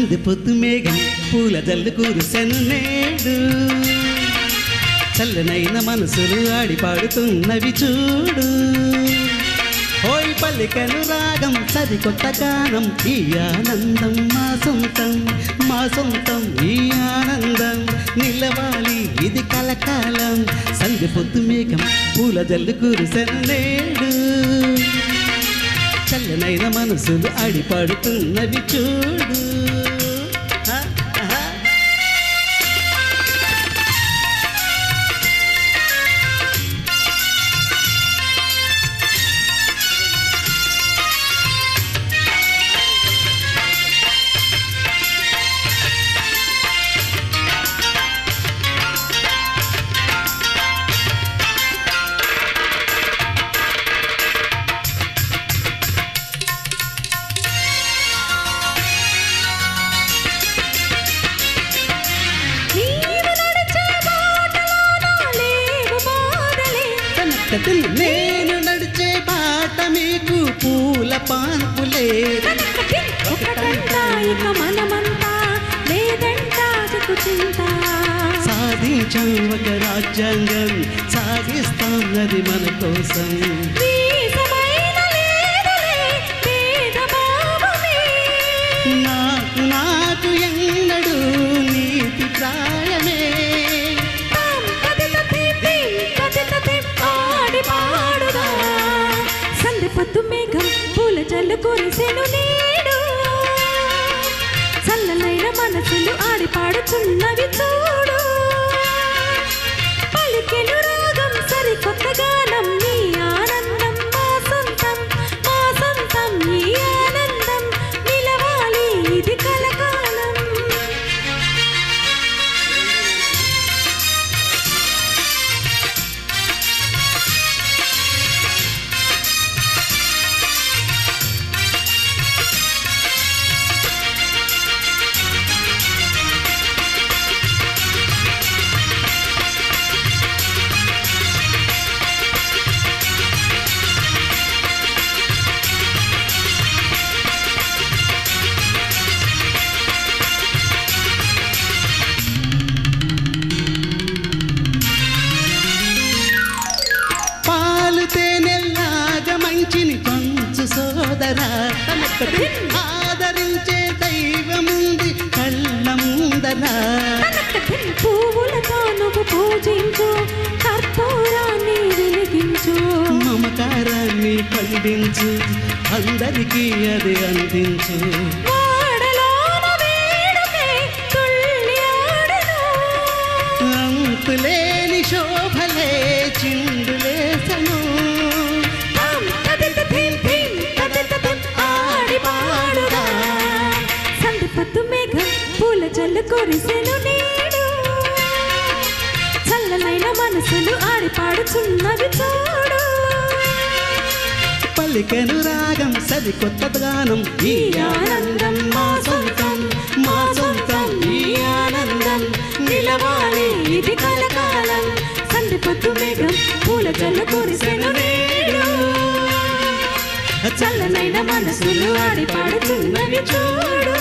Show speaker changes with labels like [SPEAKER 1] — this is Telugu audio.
[SPEAKER 1] సంధి పొద్దు మేఘం పూల జల్లు కురిసెను నేడు చల్లనైన మనసులు ఆడి పాడుతున్నవి చూడు ఓయ్ పల్లికను రాగం సరికొత్త గానం ఈ ఆనందం మా సొంతం ఈ ఆనందం నిలవాలి ఇది కలకాలం సంధి పొద్దు మేఘం పూల జల్లు కురిసెను నేడు చల్లనైన మనసులు ఆడిపాడుతున్నవి చూడు నేను నడిచే బాట మీకు పూల పాన్పులే సాధించాం ఒక రాజ్యాంగం సాగిస్తాం అది మన కోసం నాకు ఎన్నడు నీతి ప్రాయమే
[SPEAKER 2] పొద్దు మేఘం పూల జల్లు కురిసెను నేడు చల్లనైన మనసులు ఆడి పాడుచున్నవి చూడు పలికెను రాగం సరికొత్త గానం నీ ఆనందం మా సొంతం ఈ ఆనందం నిలవాలి ఇది కలకాలం
[SPEAKER 1] మంచిని పంచు సోదరా ఆదరించే దైవముంది కళ్ళ ముందరా
[SPEAKER 2] పువ్వులతో నువ్వు పూజించు కర్పూరాన్ని వెలిగించు
[SPEAKER 1] మమకారాన్ని పండించు అందరికీ అది అందించు అంతులేని శోభలే చిందులేసను
[SPEAKER 2] పొద్దు మేఘం పూల జల్లు కురిసెను నేడు చల్లనైన మనసులు ఆడి పాడుచున్నవి చూడు
[SPEAKER 1] పలికెను రాగం సరికొత్త గానం ఈ ఆనందం మా సొంతం ఈ ఆనందం
[SPEAKER 2] నిలవాలి ఇది కలకాలం సంధి పొద్దు మేఘం పూల జల్లు కురిసెను నేడు చల్లనైన మనసులు ఆడి పాడుచున్నవి చూడు